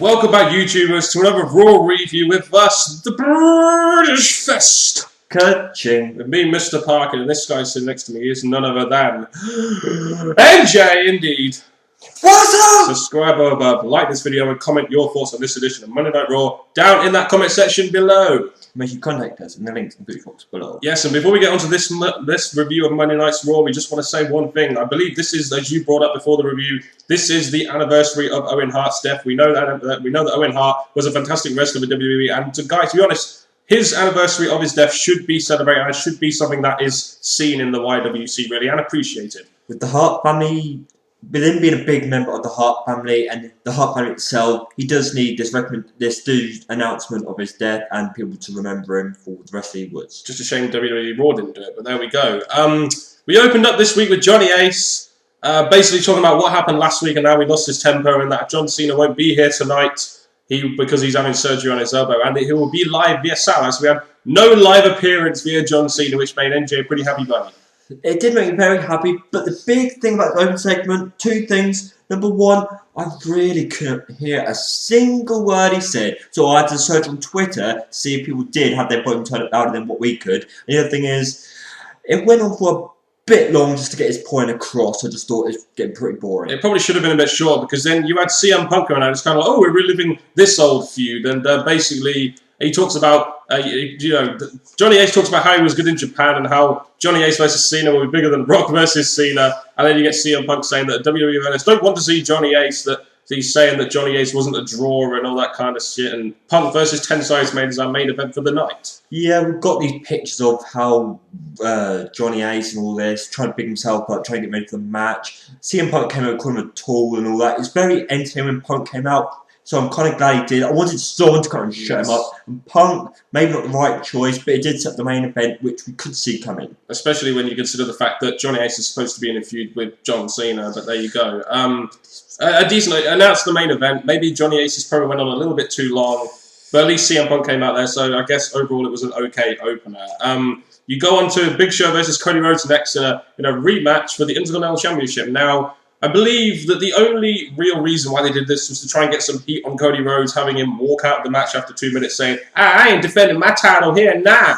Welcome back, YouTubers, to another Raw review with us, the British Fest. Ka-ching. With me, Mr. Parkin, and this guy sitting next to me is none other than NJ, indeed. What's up? Subscribe above, like this video, and comment your thoughts on this edition of Monday Night Raw down in that comment section below. Make sure you contact us in the links in the box below. Yes, and before we get on to this review of Monday Night's Raw, we just want to say one thing. I believe this is, as you brought up before the review, this is the anniversary of Owen Hart's death. We know that Owen Hart was a fantastic wrestler with WWE, and to be honest, his anniversary of his death should be celebrated and should be something that is seen in the YWC really and appreciated. With the Hart family, with him being a big member of the Hart family and the Hart family itself, he does need this announcement of his death and people to remember him for the rest he was. Just a shame WWE Raw didn't do it, but there we go. We opened up this week with Johnny Ace, basically talking about what happened last week and how he lost his temper and that John Cena won't be here tonight because he's having surgery on his elbow, and he will be live via satellite. So we had no live appearance via John Cena, which made NJ a pretty happy bunny. It did make me very happy, but the big thing about the open segment, two things. Number one, I really couldn't hear a single word he said, so I had to search on Twitter to see if people did have their volume turned up louder than what we could. And the other thing is, it went on for a bit long just to get his point across. I just thought it was getting pretty boring. It probably should have been a bit short, because then you had CM Punk coming out. It's kind of like, oh, we're reliving this old feud, and basically he talks about, Johnny Ace talks about how he was good in Japan and how Johnny Ace versus Cena will be bigger than Brock versus Cena, and then you get CM Punk saying that WWE owners don't want to see Johnny Ace, that he's saying that Johnny Ace wasn't a draw and all that kind of shit, and Punk versus Tensai's made as our main event for the night. Yeah, we've got these pictures of how Johnny Ace and all this, trying to pick himself up, trying to get ready for the match. CM Punk came out calling him a tool and all that. It's very entertaining when Punk came out. So I'm kind of glad he did. I wanted someone to kind of shut him up. And Punk, maybe not the right choice, but it did set the main event, which we could see coming. Especially when you consider the fact that Johnny Ace is supposed to be in a feud with John Cena, but there you go. A decent announced the main event. Maybe Johnny Ace's promo went on a little bit too long, but at least CM Punk came out there, so I guess overall it was an okay opener. You go on to Big Show versus Cody Rhodes next in a rematch for the Intercontinental Championship. Now, I believe that the only real reason why they did this was to try and get some heat on Cody Rhodes, having him walk out of the match after 2 minutes saying, I ain't defending my title here now.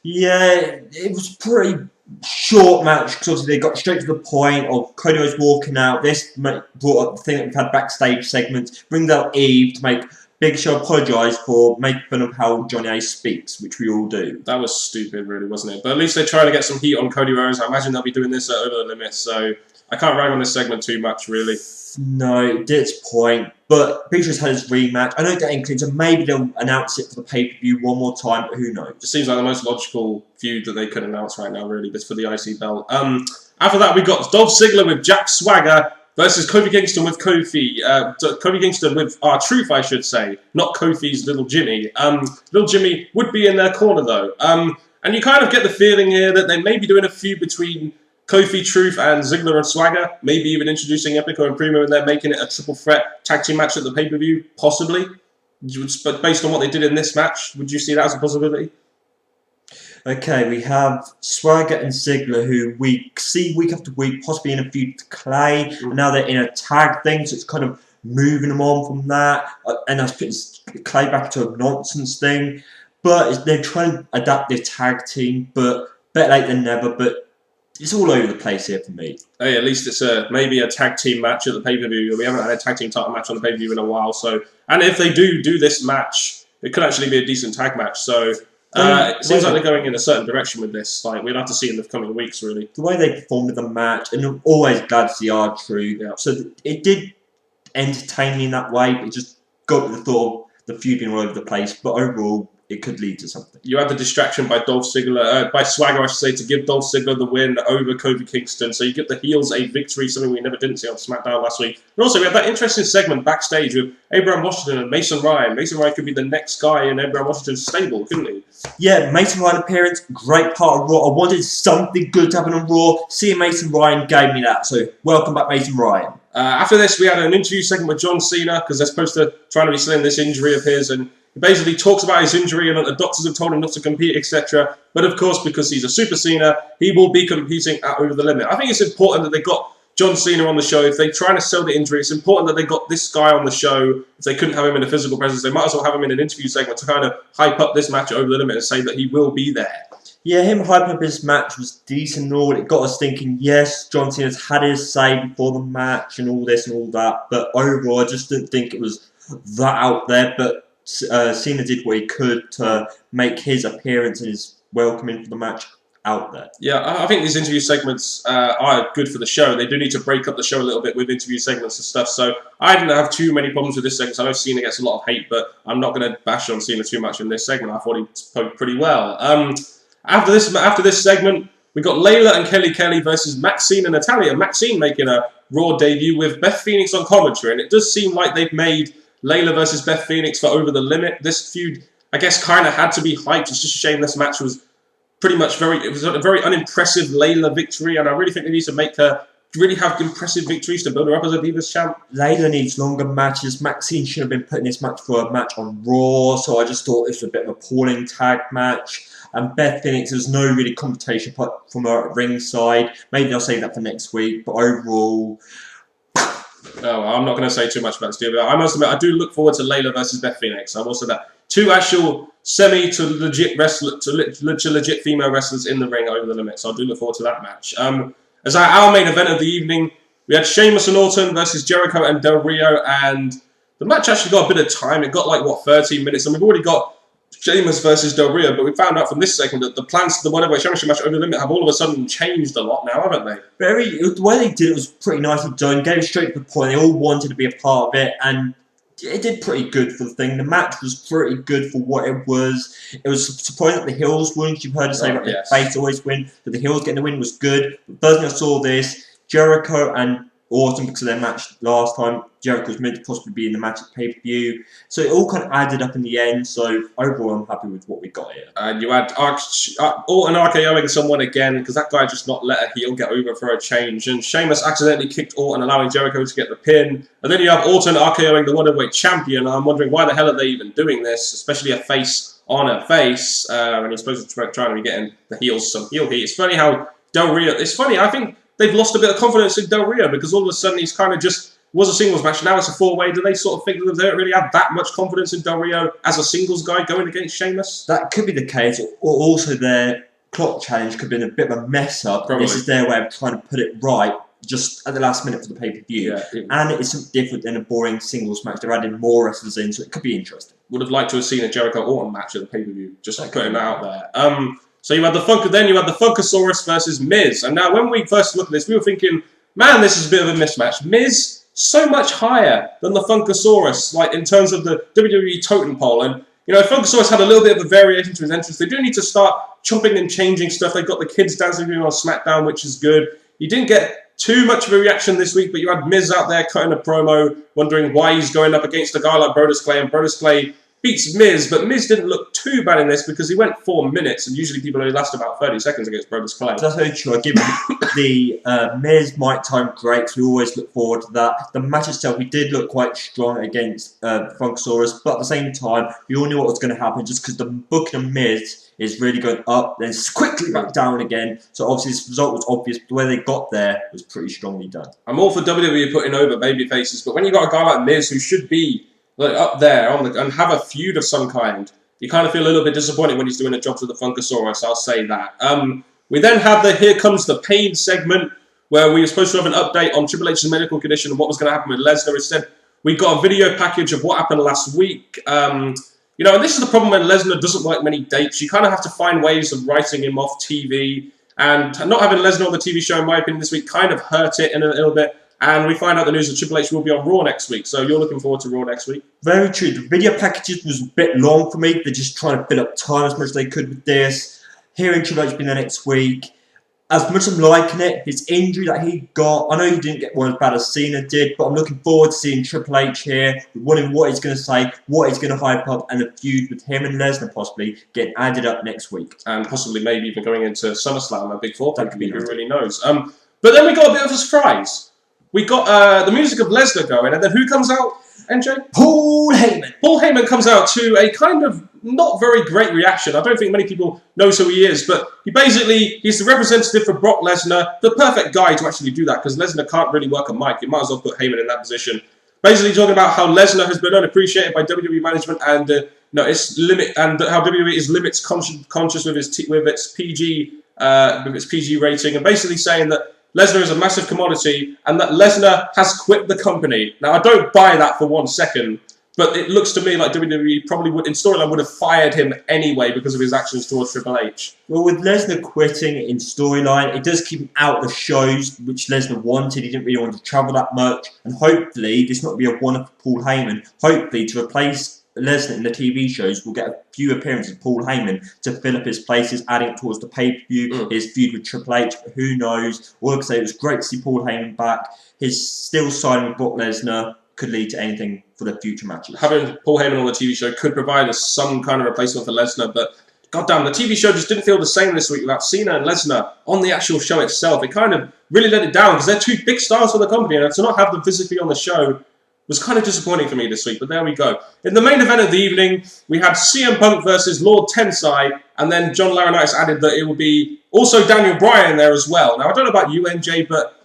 Yeah, it was a pretty short match, because obviously they got straight to the point of Cody Rhodes walking out. This brought up the thing that we've had backstage segments, brings out Eve to make Big Show apologise for making fun of how Johnny Ace speaks, which we all do. That was stupid, really, wasn't it? But at least they're trying to get some heat on Cody Rhodes. I imagine they'll be doing this at Over the Limit, so I can't rag on this segment too much, really. No, it did its point, but Big Show's had his rematch. I know that includes, and maybe they'll announce it for the pay-per-view one more time, but who knows? It seems like the most logical feud that they could announce right now, really, just for the IC belt. After that, we got Dolph Ziggler with Jack Swagger versus Kofi Kingston with Kofi. Kofi Kingston with R-Truth, I should say, not Kofi's Little Jimmy. Little Jimmy would be in their corner, though. And you kind of get the feeling here that they may be doing a feud between Kofi, Truth, and Ziggler and Swagger, maybe even introducing Epico and Primo, and they're making it a triple threat tag team match at the pay-per-view, possibly. But based on what they did in this match, would you see that as a possibility? Okay, we have Swagger and Ziggler, who we see week after week, possibly in a feud with Clay, and now they're in a tag thing, so it's kind of moving them on from that, and that's putting Clay back to a nonsense thing. But they're trying to adapt their tag team, but better late than never, but it's all over the place here for me. Hey, at least it's maybe a tag team match at the pay-per-view. We haven't had a tag team title match on the pay-per-view in a while, so... And if they do this match, it could actually be a decent tag match, so... it seems like they're going in a certain direction with this. Like, we'll have to see in the coming weeks, really. The way they performed in the match, and I'm always glad to see R-Truth. Yeah. So it did entertain me in that way, but it just got the thought of the feud being all over the place. But overall, it could lead to something. You had the distraction by Dolph Ziggler, by Swagger, I should say, to give Dolph Ziggler the win over Kofi Kingston. So you get the heels a victory, something we never didn't see on SmackDown last week. But also, we had that interesting segment backstage with Abraham Washington and Mason Ryan. Mason Ryan could be the next guy in Abraham Washington's stable, couldn't he? Yeah, Mason Ryan appearance, great part of Raw. I wanted something good to happen on Raw. Seeing Mason Ryan gave me that. So welcome back, Mason Ryan. After this, we had an interview segment with John Cena, because they're supposed to try to be selling this injury of his, and he basically talks about his injury and that the doctors have told him not to compete, etc. But of course, because he's a Super Cena, he will be competing at Over the Limit. I think it's important that they got John Cena on the show. If they're trying to sell the injury, it's important that they got this guy on the show. If they couldn't have him in a physical presence, they might as well have him in an interview segment to kind of hype up this match over the limit and say that he will be there. Yeah, him hyping up his match was decent and all. It got us thinking, yes, John Cena's had his say before the match and all this and all that. But overall, I just didn't think it was that out there. But Cena did what he could to make his appearance and his welcoming for the match out there. Yeah, I think these interview segments are good for the show. They do need to break up the show a little bit with interview segments and stuff. So I didn't have too many problems with this segment. I know Cena gets a lot of hate, but I'm not going to bash on Cena too much in this segment. I thought he spoke pretty well. After this segment, we got Layla and Kelly versus Maxine and Natalya. Maxine making a Raw debut with Beth Phoenix on commentary, and it does seem like they've made Layla versus Beth Phoenix for Over the Limit. This feud, I guess, kind of had to be hyped. It's just a shame this match was pretty much it was a very unimpressive Layla victory, and I really think they need to make her really have impressive victories to build her up as a Divas champ. Layla needs longer matches. Maxine should have been putting this match for a match on Raw, so I just thought this was a bit of a appalling tag match. And Beth Phoenix, there's no really confrontation from her at ringside. Maybe I'll save that for next week, but overall... Oh, I'm not going to say too much about this deal, but I must admit, I do look forward to Layla versus Beth Phoenix. I've also that two actual semi to legit legit female wrestlers in the ring over the limit, so I do look forward to that match. As our main event of the evening, we had Sheamus and Orton versus Jericho and Del Rio, and the match actually got a bit of time. It got like, 13 minutes, and we've already got Sheamus versus Del Rio, but we found out from this segment that the plans for the World Heavyweight Championship match over the limit have all of a sudden changed a lot now, haven't they? The way they did it was pretty nicely done. Gave it straight to the point. They all wanted to be a part of it, and it did pretty good for the thing. The match was pretty good for what it was. It was surprising that the heels won. You've heard us say that the face always win, but the heels getting the win was good. But first thing I saw this, Jericho and Orton, because of their match last time, Jericho was meant to possibly be in the match at pay-per-view. So it all kind of added up in the end. So overall, I'm happy with what we got here. And you had Orton RKOing someone again, because that guy just not let a heel get over for a change. And Sheamus accidentally kicked Orton, allowing Jericho to get the pin. And then you have Orton RKOing the World Heavyweight Champion. I'm wondering why the hell are they even doing this, especially a face on a face, when you're supposed to try to be getting the heels some heel heat. It's funny how Del Rio... It's funny, I think they've lost a bit of confidence in Del Rio, because all of a sudden he's kind of just... was a singles match, now it's a four-way. Do they sort of think that they don't really have that much confidence in Del Rio as a singles guy going against Sheamus? That could be the case. Or also their clock challenge could have been a bit of a mess-up. Probably. This is their way of trying to put it right just at the last minute for the pay-per-view. Yeah, and it's something different than a boring singles match. They're adding more wrestlers in, so it could be interesting. Would have liked to have seen a Jericho-Orton match at the pay-per-view, just putting that out there. So you had the Funkasaurus versus Miz. And now when we first looked at this, we were thinking, man, this is a bit of a mismatch. Miz, so much higher than the Funkasaurus, like in terms of the WWE totem pole. And, you know, Funkasaurus had a little bit of a variation to his entrance. They do need to start chopping and changing stuff. They've got the kids dancing on SmackDown, which is good. You didn't get too much of a reaction this week, but you had Miz out there cutting a promo, wondering why he's going up against a guy like Brodus Clay, and Brodus Clay beats Miz, but Miz didn't look too bad in this because he went 4 minutes, and usually people only last about 30 seconds against Brodus Clay. That's very true. I give the Miz mic time great. We always look forward to that. The match itself, we did look quite strong against Funkasaurus, but at the same time, we all knew what was going to happen just because the booking of Miz is really going up, then quickly back down again. So obviously this result was obvious, but the way they got there was pretty strongly done. I'm all for WWE putting over baby faces, but when you got a guy like Miz who should be like up there and have a feud of some kind, you kind of feel a little bit disappointed when he's doing a job to the Funkasaurus, I'll say that. We then have the Here Comes the Pain segment, where we were supposed to have an update on Triple H's medical condition and what was going to happen with Lesnar. Instead, we got a video package of what happened last week. You know, and this is the problem when Lesnar doesn't like many dates. You kind of have to find ways of writing him off TV, and not having Lesnar on the TV show, in my opinion, this week kind of hurt it in a little bit. And we find out the news that Triple H will be on Raw next week. So you're looking forward to Raw next week? Very true. The video packages was a bit long for me. They're just trying to fill up time as much as they could with this. Hearing Triple H being there next week, as much as I'm liking it, his injury that he got, I know he didn't get one as bad as Cena did, but I'm looking forward to seeing Triple H here, wondering what he's going to say, what he's going to hype up, and a feud with him and Lesnar possibly getting added up next week. And possibly maybe even going into SummerSlam, a big four. Who really knows? But then we got a bit of a surprise. We got the music of Lesnar going, and then who comes out? NJ? Paul Heyman. Paul Heyman comes out to a kind of not very great reaction. I don't think many people know who he is, but he's the representative for Brock Lesnar, the perfect guy to actually do that, because Lesnar can't really work a mic. You might as well put Heyman in that position. Basically talking about how Lesnar has been unappreciated by WWE management and how WWE is limits conscious with its PG rating, and basically saying that Lesnar is a massive commodity and that Lesnar has quit the company. Now, I don't buy that for 1 second, but it looks to me like WWE probably would, in storyline, would have fired him anyway because of his actions towards Triple H. Well, with Lesnar quitting in storyline, it does keep him out of the shows, which Lesnar wanted. He didn't really want to travel that much, and hopefully, this not be a one for Paul Heyman. Hopefully, to replace Lesnar in the TV shows, we'll get a few appearances of Paul Heyman to fill up his places, adding towards the pay-per-view, his feud with Triple H, but who knows. All I can say, it was great to see Paul Heyman back. His still signing with Brock Lesnar could lead to anything for the future matches. Having Paul Heyman on the TV show could provide us some kind of replacement for Lesnar, but goddamn, the TV show just didn't feel the same this week without Cena and Lesnar on the actual show itself. It kind of really let it down because they're two big stars for the company, and to not have them physically on the show was kind of disappointing for me this week, but there we go. In the main event of the evening, we had CM Punk versus Lord Tensai, and then John Laurinaitis added that it would be also Daniel Bryan there as well. Now, I don't know about you, NJ, but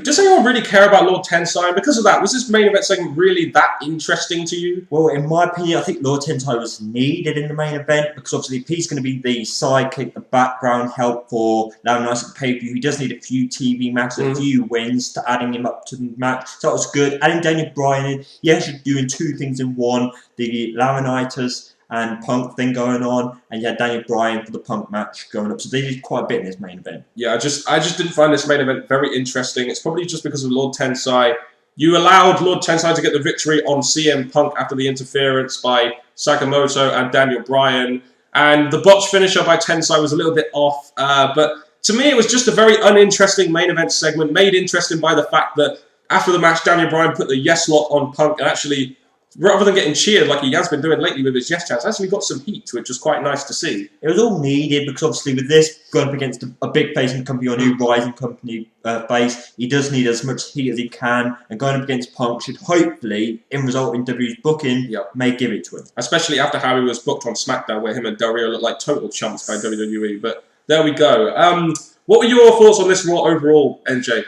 does anyone really care about Lord Tensai? And because of that, was this main event segment really that interesting to you? Well, in my opinion, I think Lord Tensai was needed in the main event because obviously if he's going to be the sidekick, the background help for Laurinaitis at the pay-per-view, he does need a few TV matches, a few wins to adding him up to the match. So that was good. Adding Daniel Bryan in, yes, you're doing two things in one. The Laurinaitis and Punk thing going on, and you had Daniel Bryan for the Punk match going up. So they did quite a bit in this main event. Yeah, I just didn't find this main event very interesting. It's probably just because of Lord Tensai. You allowed Lord Tensai to get the victory on CM Punk after the interference by Sakamoto and Daniel Bryan, and the botch finisher by Tensai was a little bit off. But to me, it was just a very uninteresting main event segment, made interesting by the fact that after the match, Daniel Bryan put the yes lock on Punk and actually, rather than getting cheered like he has been doing lately with his yes chants, actually got some heat, which was quite nice to see. It was all needed because obviously with this going up against a big face in the company or a new rising company face, he does need as much heat as he can, and going up against Punk should hopefully, in result in WWE's booking, may give it to him. Especially after how he was booked on SmackDown, where him and Del Rio looked like total chumps by WWE. But there we go. What were your thoughts on this Raw overall, NJ?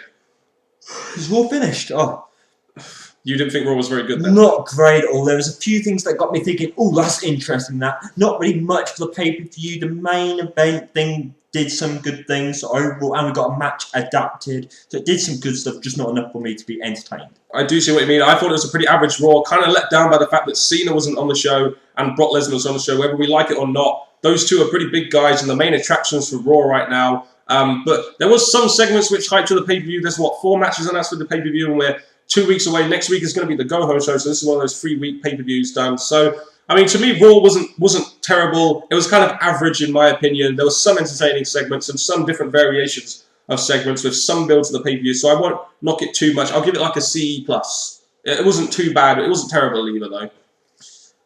It's Raw finished. Oh. You didn't think Raw was very good then? Not great at all. There was a few things that got me thinking, oh, that's interesting, that. Not really much for the pay-per-view. The main event thing did some good things overall, and we got a match adapted. So it did some good stuff, just not enough for me to be entertained. I do see what you mean. I thought it was a pretty average Raw, kind of let down by the fact that Cena wasn't on the show and Brock Lesnar was on the show, whether we like it or not. Those two are pretty big guys and the main attractions for Raw right now. But there was some segments which hyped to the pay-per-view. There's, 4 matches announced for the pay-per-view, and we're 2 weeks away. Next week is going to be the go-home show, so this is one of those 3-week pay-per-views done. So, I mean, to me, Raw wasn't terrible. It was kind of average, in my opinion. There was some entertaining segments and some different variations of segments with some build to the pay-per-view, so I won't knock it too much. I'll give it like a C+. It wasn't too bad. It wasn't terrible either, though.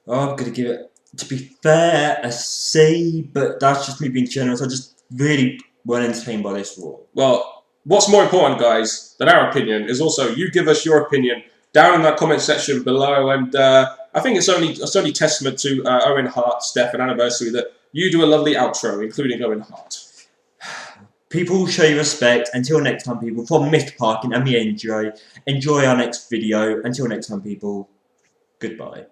Oh, I'm going to give it, to be fair, a C, but that's just me being generous. I just really weren't entertained by this Raw. Well, what's more important, guys, than our opinion is also you give us your opinion down in that comment section below. And I think it's only testament to Owen Hart's death and anniversary that you do a lovely outro, including Owen Hart. People show you respect. Until next time, people, from Mr. Parkin and me, enjoy our next video. Until next time, people, goodbye.